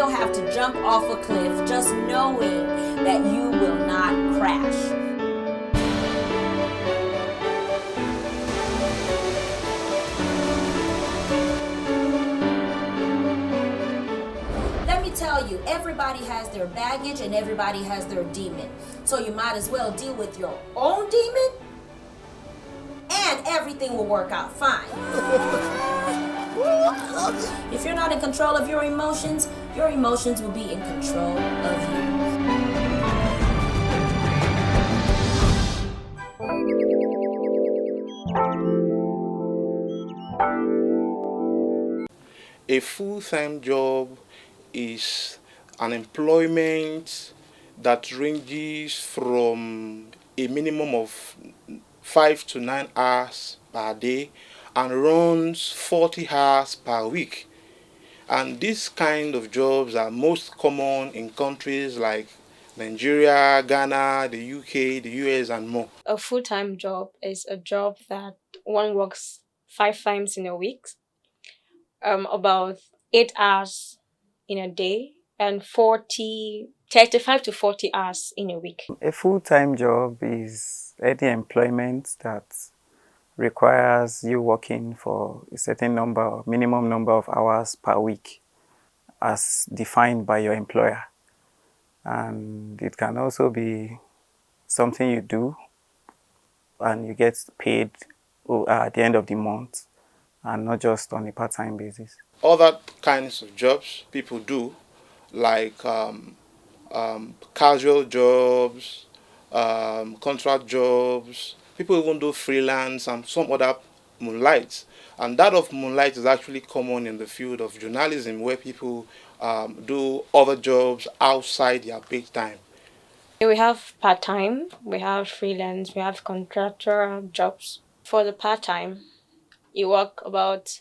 will have to jump off a cliff just knowing that you will not crash. Let me tell you, everybody has their baggage and everybody has their demon. So you might as well deal with your own demon and everything will work out fine. If you're not in control of your emotions will be in control of you. A full-time job is an employment that ranges from a minimum of 5 to 9 hours per day and runs 40 hours per week. And these kind of jobs are most common in countries like Nigeria, Ghana, the UK, the US, and more. A full-time job is a job that one works 5 times in a week, about 8 hours in a day, and 35 to 40 hours in a week. A full-time job is any employment that requires you working for a certain number, minimum number of hours per week as defined by your employer. And it can also be something you do and you get paid at the end of the month and not just on a part-time basis. Other kinds of jobs people do, like casual jobs, contract jobs. People even do freelance and some other moonlights. And that of moonlight is actually common in the field of journalism, where people do other jobs outside their paid time. We have part-time, we have freelance, we have contractual jobs. For the part-time, you work about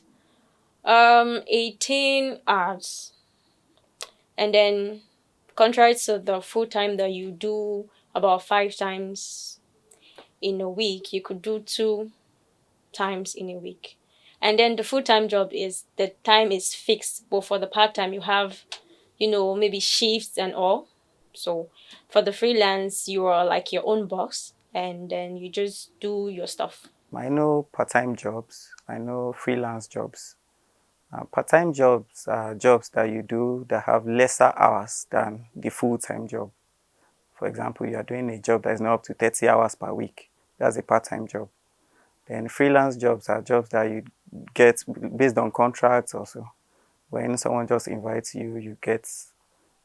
18 hours. And then contrary to the full-time that you do about 5 times in a week, you could do 2 times in a week. And then the full-time job is the time is fixed, but for the part-time you have, maybe shifts and all. So for the freelance, you are like your own boss and then you just do your stuff. I know part-time jobs, I know freelance jobs. Part-time jobs are jobs that you do that have lesser hours than the full-time job. For example, you are doing a job that is not up to 30 hours per week. That's a part-time job. Then freelance jobs are jobs that you get based on contracts also. When someone just invites you, you get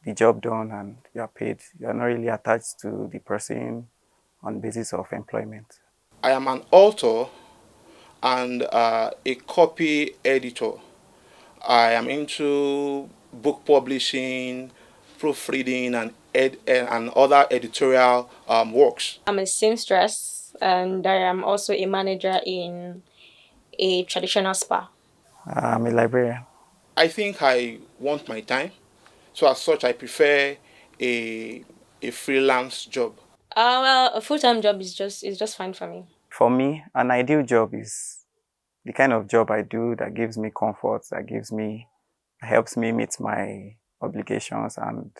the job done and you are paid. You are not really attached to the person on basis of employment. I am an author and a copy editor. I am into book publishing, proofreading, and other editorial works. I'm a seamstress and I am also a manager in a traditional spa. I'm a librarian. I think I want my time, so as such I prefer a freelance job. Well, a full-time job is just fine for me. For me, an ideal job is the kind of job I do that gives me comfort, that helps me meet my obligations, and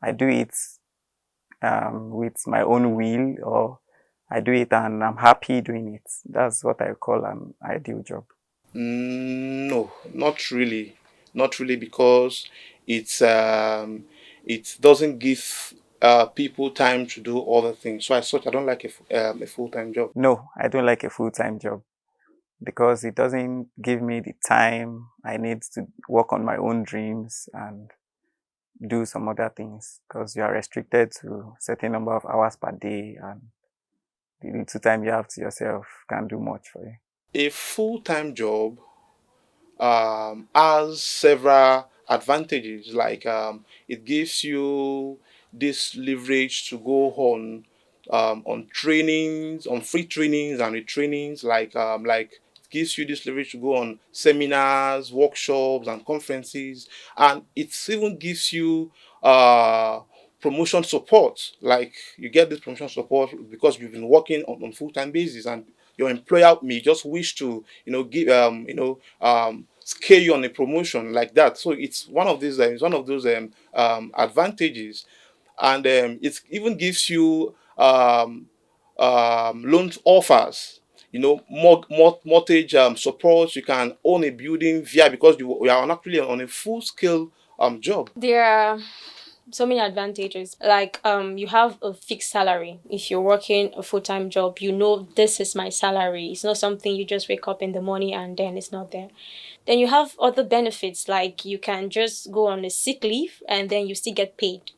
I do it with my own will, or I do it and I'm happy doing it. That's what I call an ideal job. No, not really, because it doesn't give people time to do other things. So I don't like a full-time job. No, I don't like a full-time job because it doesn't give me the time I need to work on my own dreams and do some other things, because you are restricted to a certain number of hours per day and the little time you have to yourself can't do much for you. A full-time job has several advantages, like it gives you this leverage to go on trainings, on free trainings and retrainings, like it gives you this leverage to go on seminars, workshops, and conferences, and it even gives you promotion support. Like you get this promotion support because you've been working on full-time basis, and your employer may just wish to give scale you on a promotion like that. So it's one of these advantages, and it even gives you loan offers. Mortgage support. You can own a building via, because you are actually on a full scale job. There are so many advantages. Like you have a fixed salary. If you're working a full-time job, you know this is my salary. It's not something you just wake up in the morning and then it's not there. Then you have other benefits, like you can just go on a sick leave and then you still get paid.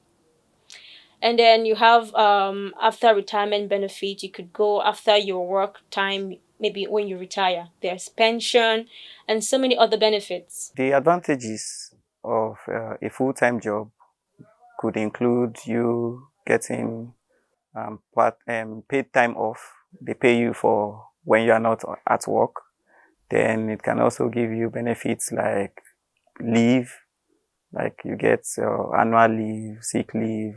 And then you have after retirement benefit, you could go after your work time, maybe when you retire. There's pension and so many other benefits. The advantages of a full-time job could include you getting paid time off. They pay you for when you are not at work. Then it can also give you benefits like leave, like you get annual leave, sick leave.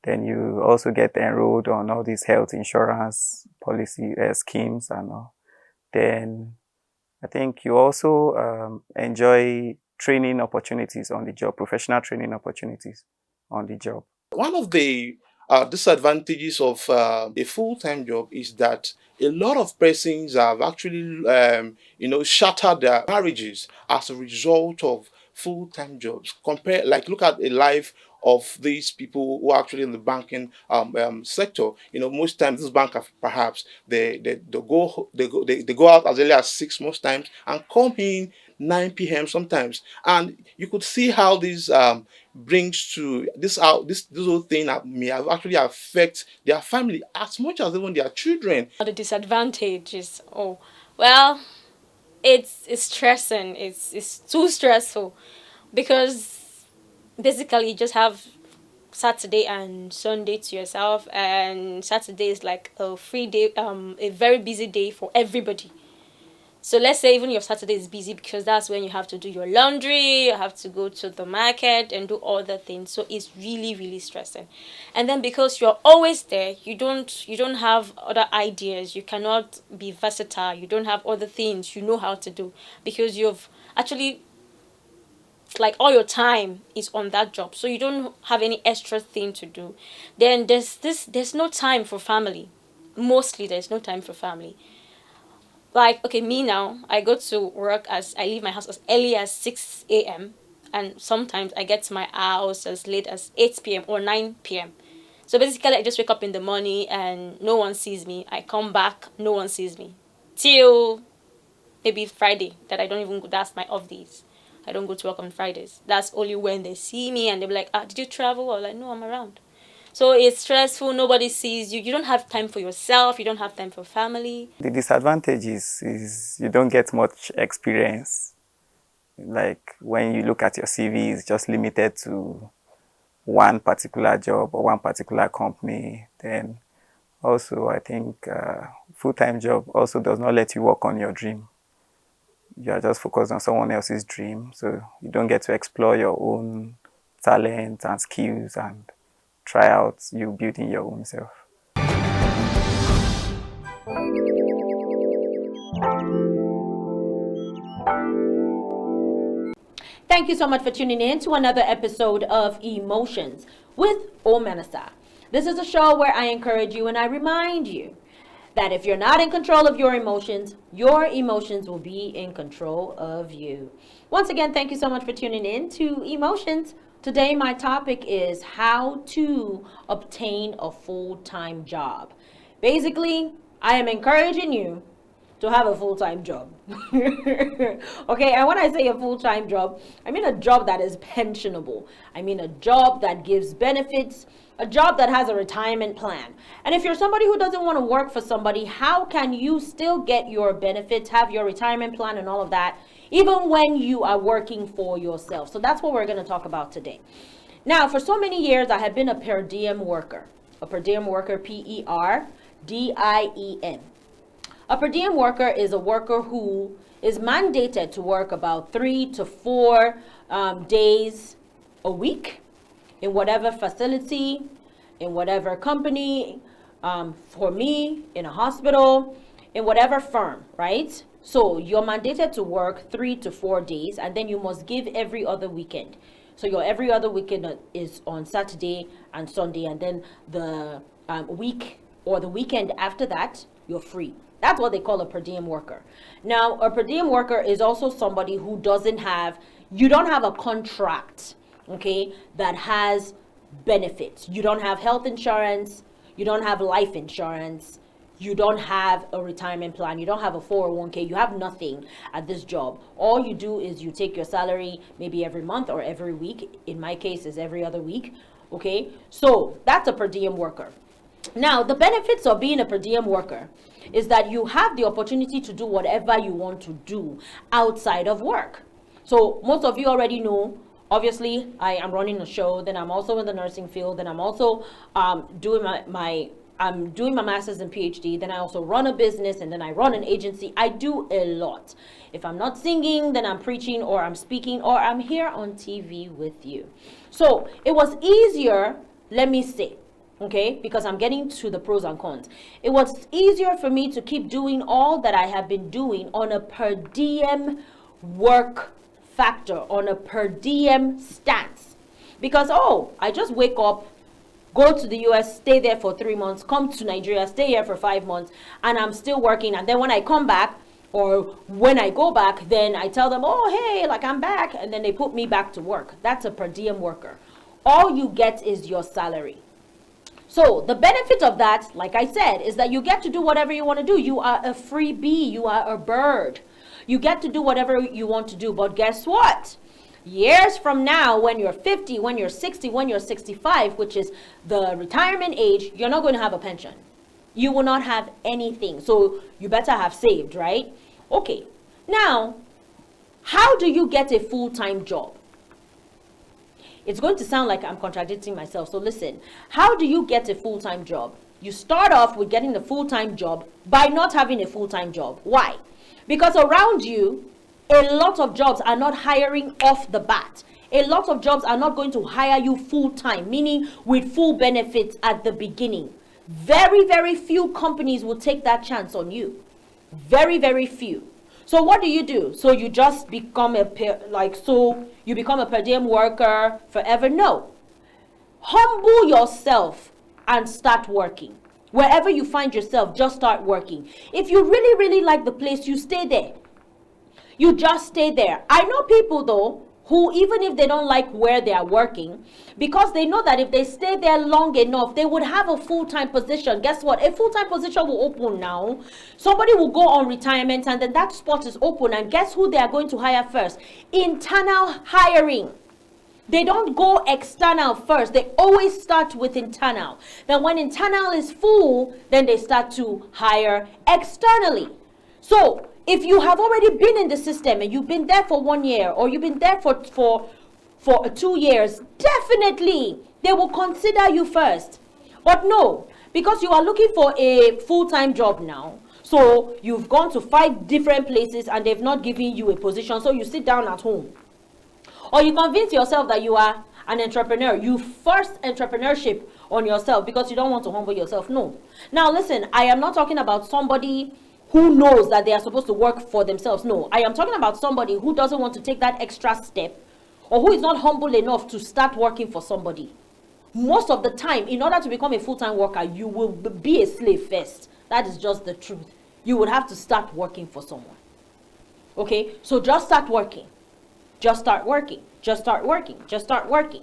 Then you also get enrolled on all these health insurance policy schemes and all. Then I think you also enjoy training opportunities on the job, professional training opportunities on the job. One of the disadvantages of a full-time job is that a lot of persons have actually, shattered their marriages as a result of full-time jobs. Look at a life of these people who are actually in the banking sector. Most times these bankers, perhaps they go out as early as 6 most times and come in 9 p.m. sometimes, and you could see how this brings to this whole thing that may have actually affect their family as much as even their children. The disadvantage is, well, it's stressing. It's too stressful, because basically you just have Saturday and Sunday to yourself, and Saturday is like a free day, a very busy day for everybody. So let's say even your Saturday is busy, because that's when you have to do your laundry, you have to go to the market and do other things. So it's really, really stressing. And then because you're always there, you don't have other ideas. You cannot be versatile. You don't have other things you know how to do, because you've actually, like, all your time is on that job. So you don't have any extra thing to do. Then there's no time for family. Mostly there's no time for family. Like, okay, me now, I go to work I leave my house as early as 6 a.m. and sometimes I get to my house as late as 8 p.m. or 9 p.m. So basically, I just wake up in the morning and no one sees me. I come back, no one sees me. Till maybe Friday, that I don't even go, that's my off days. I don't go to work on Fridays. That's only when they see me and they'll be like, did you travel? Or like, no, I'm around. So it's stressful. Nobody sees you. You don't have time for yourself. You don't have time for family. The disadvantage is you don't get much experience. Like when you look at your CV, it's just limited to one particular job or one particular company. Then also, I think full-time job also does not let you work on your dream. You are just focused on someone else's dream. So you don't get to explore your own talent and skills and try out you building your own self. Thank you so much for tuning in to another episode of Emotions with Omenasa. This is a show where I encourage you and I remind you that if you're not in control of your emotions will be in control of you. Once again, thank you so much for tuning in to Emotions. Today, my topic is how to obtain a full-time job. Basically, I am encouraging you to have a full-time job. Okay, and when I say a full-time job, I mean a job that is pensionable. I mean a job that gives benefits, a job that has a retirement plan. And if you're somebody who doesn't want to work for somebody, how can you still get your benefits, have your retirement plan and all of that, even when you are working for yourself? So that's what we're going to talk about today. Now, for so many years, I have been a per diem worker. A per diem worker, PERDIEM. A per diem worker is a worker who is mandated to work about 3 to 4 days a week in whatever facility, in whatever company, for me, in a hospital, in whatever firm, right? So you're mandated to work 3 to 4 days, and then you must give every other weekend. So your every other weekend is on Saturday and Sunday, and then the week or the weekend after that, you're free. That's what they call a per diem worker. Now, a per diem worker is also somebody who you don't have a contract, okay, that has benefits. You don't have health insurance, you don't have life insurance, you don't have a retirement plan, you don't have a 401k, you have nothing at this job. All you do is you take your salary maybe every month or every week. In my case, is every other week. Okay, so that's a per diem worker. Now, the benefits of being a per diem worker is that you have the opportunity to do whatever you want to do outside of work. So most of you already know, obviously, I am running a show, then I'm also in the nursing field, then I'm also doing I'm doing my master's and PhD, then I also run a business, and then I run an agency. I do a lot. If I'm not singing, then I'm preaching, or I'm speaking, or I'm here on TV with you. So it was easier, let me say, okay, because I'm getting to the pros and cons. It was easier for me to keep doing all that I have been doing on a per diem work factor, on a per diem stance. Because, I just wake up, go to the US, stay there for 3 months, come to Nigeria, stay here for 5 months, and I'm still working. And then when I come back, or when I go back, then I tell them, oh, hey, like I'm back. And then they put me back to work. That's a per diem worker. All you get is your salary. So the benefit of that, like I said, is that you get to do whatever you want to do. You are a free bee. You are a bird. You get to do whatever you want to do. But guess what? Years from now, when you're 50, when you're 60, when you're 65, which is the retirement age, you're not going to have a pension. You will not have anything. So you better have saved, right? Okay. Now, how do you get a full-time job? It's going to sound like I'm contradicting myself. So listen, how do you get a full-time job? You start off with getting a full-time job by not having a full-time job. Why? Because around you, a lot of jobs are not hiring off the bat. A lot of jobs are not going to hire you full-time, meaning with full benefits at the beginning. Very, very few companies will take that chance on you. Very, very few. So what do? So you just become you become a per diem worker forever? No. Humble yourself and start working. Wherever you find yourself, just start working. If you really, really like the place, you stay there. You just stay there. I know people though, who even if they don't like where they are working, because they know that if they stay there long enough, they would have a full-time position. Guess what? A full-time position will open now. Somebody will go on retirement, and then that spot is open. And guess who they are going to hire first? Internal hiring. They don't go external first. They always start with internal. Then when internal is full, then they start to hire externally. So if you have already been in the system and you've been there for 1 year, or you've been there for 2 years, definitely they will consider you first. But no, because you are looking for a full-time job now, so you've gone to 5 different places and they've not given you a position, so you sit down at home. Or you convince yourself that you are an entrepreneur. You force entrepreneurship on yourself because you don't want to humble yourself. No. Now listen, I am not talking about somebody who knows that they are supposed to work for themselves. No, I am talking about somebody who doesn't want to take that extra step, or who is not humble enough to start working for somebody. Most of the time, in order to become a full-time worker, you will be a slave first. That is just the truth. You would have to start working for someone. Okay, so just start working. Just start working. Just start working. Just start working.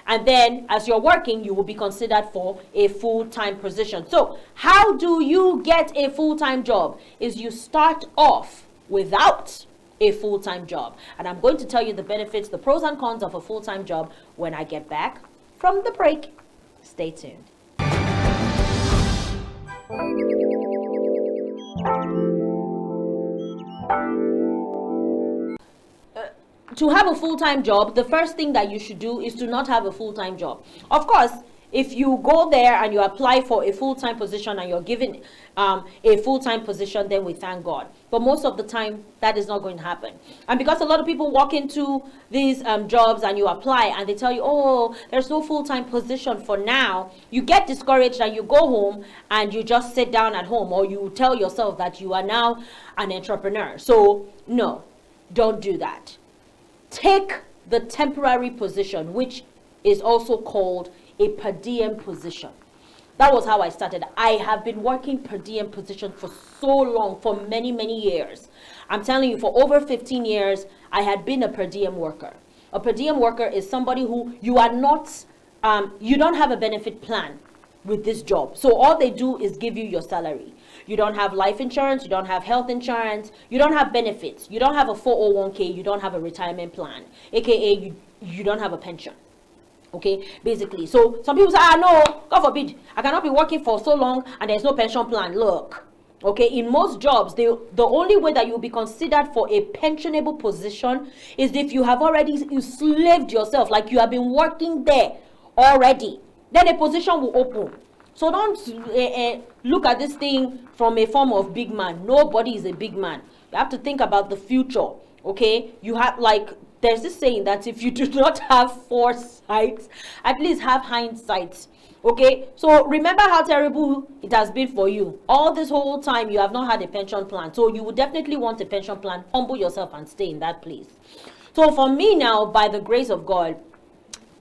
And then as you're working, you will be considered for a full-time position. So how do you get a full-time job? Is you start off without a full-time job. And I'm going to tell you the benefits, the pros and cons of a full-time job when I get back from the break. Stay tuned. To have a full-time job, the first thing that you should do is to not have a full-time job. Of course, if you go there and you apply for a full-time position and you're given a full-time position, then we thank God. But most of the time, that is not going to happen. And because a lot of people walk into these jobs and you apply and they tell you, oh, there's no full-time position for now, you get discouraged and you go home and you just sit down at home, or you tell yourself that you are now an entrepreneur. So no, don't do that. Take the temporary position, which is also called a per diem position. That was how I started. I have been working per diem position for so long, for many, many years. I'm telling you, for over 15 years, I had been a per diem worker. A per diem worker is somebody who you are not, you don't have a benefit plan with this job. So all they do is give you your salary. You don't have life insurance, you don't have health insurance, you don't have benefits, you don't have a 401k, you don't have a retirement plan, aka you don't have a pension. Okay, basically. So some people say, no, God forbid, I cannot be working for so long and there's no pension plan. Look, okay, in most jobs, the only way that you'll be considered for a pensionable position is if you have already slaved yourself, like you have been working there already. Then a position will open. So don't look at this thing from a form of big man. Nobody is a big man. You have to think about the future. Okay, you have, like, there's this saying that if you do not have foresight, at least have hindsight. Okay, so remember how terrible it has been for you. All this whole time you have not had a pension plan. So you would definitely want a pension plan. Humble yourself and stay in that place. So for me now, by the grace of God,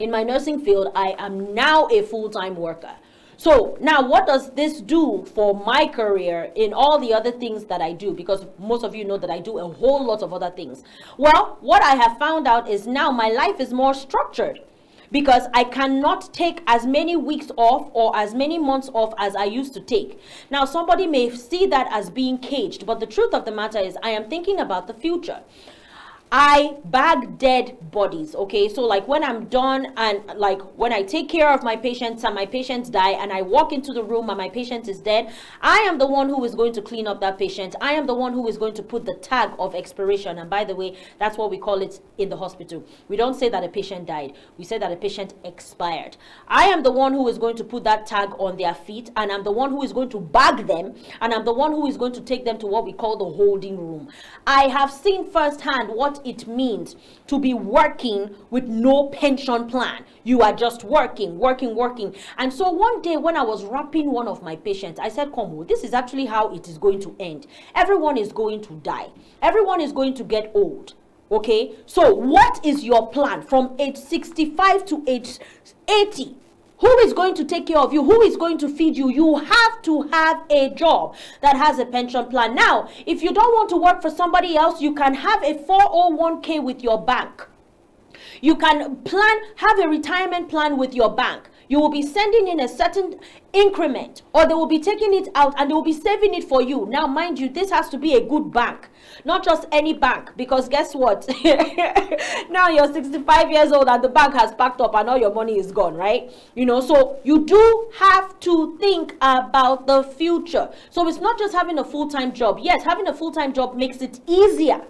in my nursing field, I am now a full-time worker. So now what does this do for my career in all the other things that I do? Because most of you know that I do a whole lot of other things. Well, what I have found out is now my life is more structured, because I cannot take as many weeks off or as many months off as I used to take. Now, somebody may see that as being caged, but the truth of the matter is I am thinking about the future. I bag dead bodies, okay? So like when I'm done and like when I take care of my patients and my patients die and I walk into the room and my patient is dead, I am the one who is going to clean up that patient. I am the one who is going to put the tag of expiration. And by the way, that's what we call it in the hospital. We don't say that a patient died. We say that a patient expired. I am the one who is going to put that tag on their feet, and I'm the one who is going to bag them, and I'm the one who is going to take them to what we call the holding room. I have seen firsthand what it means to be working with no pension plan. You are just working. And so one day when I was wrapping one of my patients, I said, Komo, this is actually how it is going to end. Everyone is going to die. Everyone is going to get old. Okay, so what is your plan from age 65 to age 80? Who is going to take care of you? Who is going to feed you? You have to have a job that has a pension plan. Now, if you don't want to work for somebody else, you can have a 401k with your bank. You can have a retirement plan with your bank. You will be sending in a certain increment, or they will be taking it out and they will be saving it for you. Now, mind you, this has to be a good bank, not just any bank, because guess what? Now you're 65 years old and the bank has packed up and all your money is gone, right? You know, so you do have to think about the future. So it's not just having a full-time job. Yes, having a full-time job makes it easier.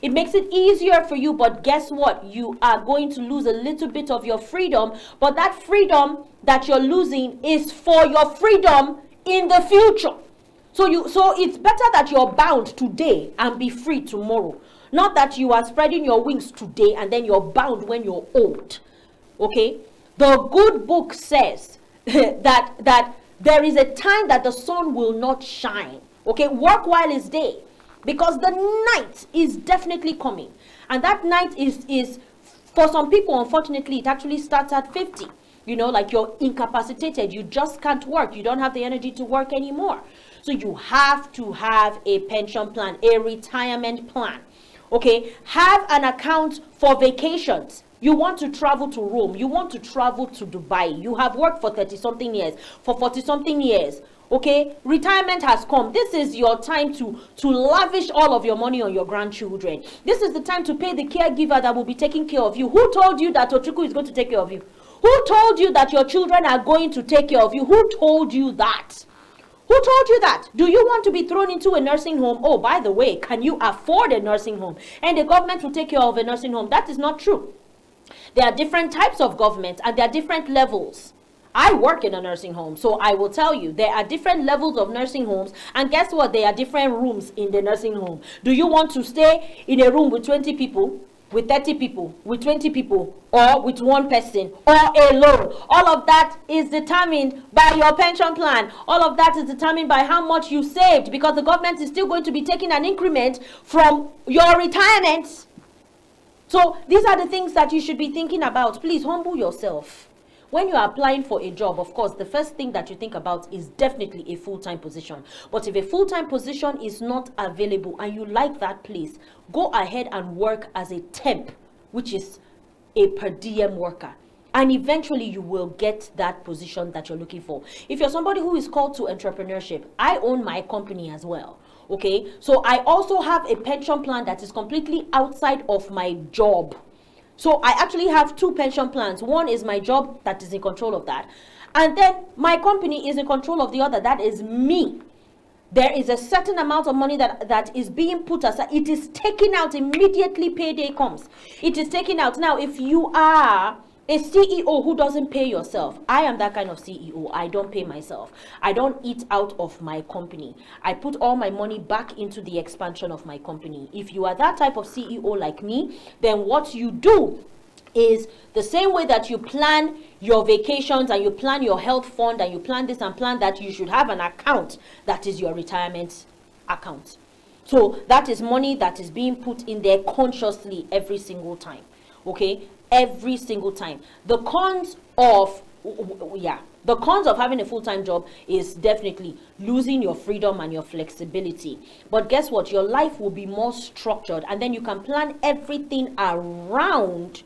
It makes it easier for you, but guess what? You are going to lose a little bit of your freedom, but that freedom that you're losing is for your freedom in the future. So it's better that you're bound today and be free tomorrow. Not that you are spreading your wings today and then you're bound when you're old. Okay? The good book says that there is a time that the sun will not shine. Okay? Work while it's day. Because the night is definitely coming. And that night is for some people, unfortunately, it actually starts at 50. You know, like you're incapacitated. You just can't work. You don't have the energy to work anymore. So you have to have a pension plan, a retirement plan. Okay, have an account for vacations. You want to travel to Rome. You want to travel to Dubai. You have worked for 30-something years, for 40-something years. Okay, retirement has come. This is your time to lavish all of your money on your grandchildren. This is the time to pay the caregiver that will be taking care of you. Who told you that Ochuku is going to take care of you? Who told you that your children are going to take care of you? Who told you that? Who told you that? Do you want to be thrown into a nursing home? Oh, by the way, can you afford a nursing home? And the government will take care of a nursing home. That is not true. There are different types of government and there are different levels. I work in a nursing home, so I will tell you there are different levels of nursing homes, and guess what? There are different rooms in the nursing home. Do you want to stay in a room with 20 people, with 30 people, with 20 people, or with one person, or alone? All of that is determined by your pension plan. All of that is determined by how much you saved, because the government is still going to be taking an increment from your retirement. So these are the things that you should be thinking about. Please humble yourself. When you are applying for a job, of course, the first thing that you think about is definitely a full-time position. But if a full-time position is not available and you like that place, go ahead and work as a temp, which is a per diem worker. And eventually you will get that position that you're looking for. If you're somebody who is called to entrepreneurship, I own my company as well. Okay, so I also have a pension plan that is completely outside of my job. So I actually have two pension plans. One is my job that is in control of that. And then my company is in control of the other. That is me. There is a certain amount of money that is being put aside. It is taken out immediately payday comes. It is taken out. Now, if you are a CEO who doesn't pay yourself, I am that kind of CEO. I don't pay myself. I don't eat out of my company. I put all my money back into the expansion of my company. If you are that type of CEO like me, then what you do is the same way that you plan your vacations and you plan your health fund and you plan this and plan that, you should have an account that is your retirement account. So that is money that is being put in there consciously every single time. Okay? Every single time. The cons of having a full-time job is definitely losing your freedom and your flexibility. But guess what? Your life will be more structured, and then you can plan everything around,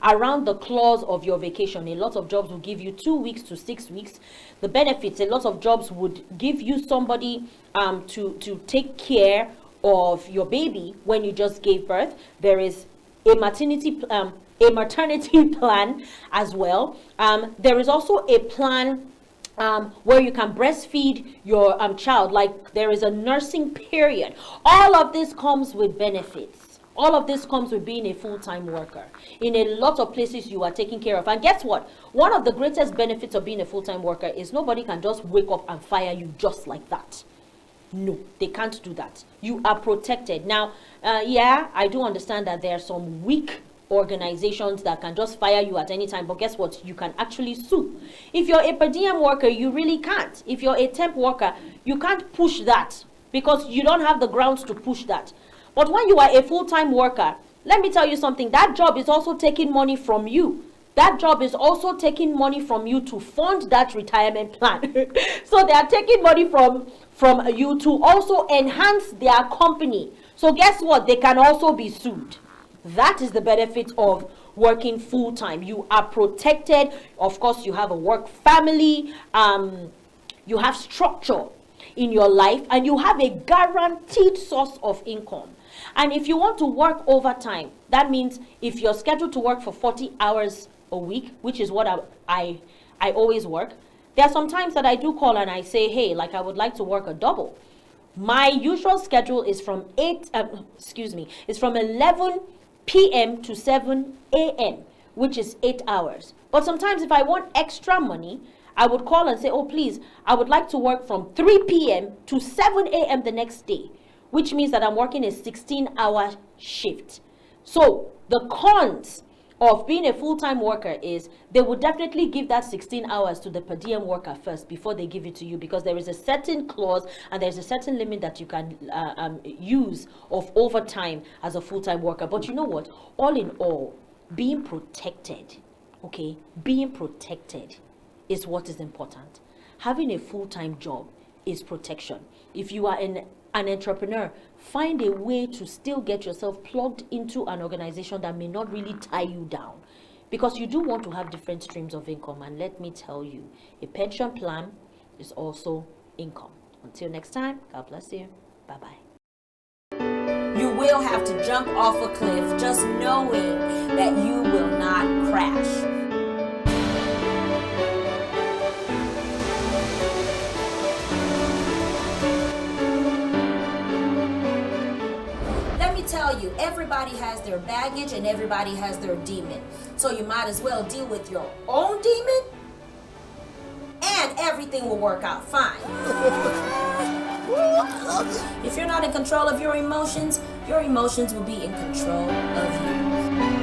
around the clause of your vacation. A lot of jobs will give you 2 weeks to 6 weeks. The benefits, a lot of jobs would give you somebody to take care of your baby when you just gave birth. There is a maternity plan as well. There is also a plan where you can breastfeed your child, like there is a nursing period. All of this comes with benefits. All of this comes with being a full-time worker. In a lot of places you are taken care of. And guess what? One of the greatest benefits of being a full-time worker is nobody can just wake up and fire you just like that. No, they can't do that. You are protected. Now, I do understand that there are some weak organizations that can just fire you at any time, but guess what? You can actually sue. If you're a per diem worker, you really can't. If you're a temp worker, you can't push that because you don't have the grounds to push that. But when you are a full-time worker, let me tell you something, that job is also taking money from you. That job is also taking money from you to fund that retirement plan. So they are taking money from you to also enhance their company. So guess what? They can also be sued. That is the benefit of working full-time. You are protected. Of course, you have a work family. You have structure in your life, and you have a guaranteed source of income. And if you want to work overtime, that means if you're scheduled to work for 40 hours a week, which is what I always work, there are some times that I do call and I say, hey, like I would like to work a double. My usual schedule is from 11 p.m. to 7 a.m., which is 8 hours. But sometimes if I want extra money, I would call and say, oh, please, I would like to work from 3 p.m. to 7 a.m. the next day, which means that I'm working a 16-hour shift. So the cons of being a full-time worker is they will definitely give that 16 hours to the per diem worker first before they give it to you, because there is a certain clause and there's a certain limit that you can use of overtime as a full-time worker. But you know what? All in all, being protected, okay, being protected is what is important. Having a full-time job is protection. If you are an entrepreneur, find a way to still get yourself plugged into an organization that may not really tie you down, because you do want to have different streams of income. And let me tell you, a pension plan is also income. Until next time, God bless you. Bye-bye. You will have to jump off a cliff, just knowing that you will not crash. Tell you, everybody has their baggage and everybody has their demon. So you might as well deal with your own demon everything will work out fine. If you're not in control of your emotions will be in control of you.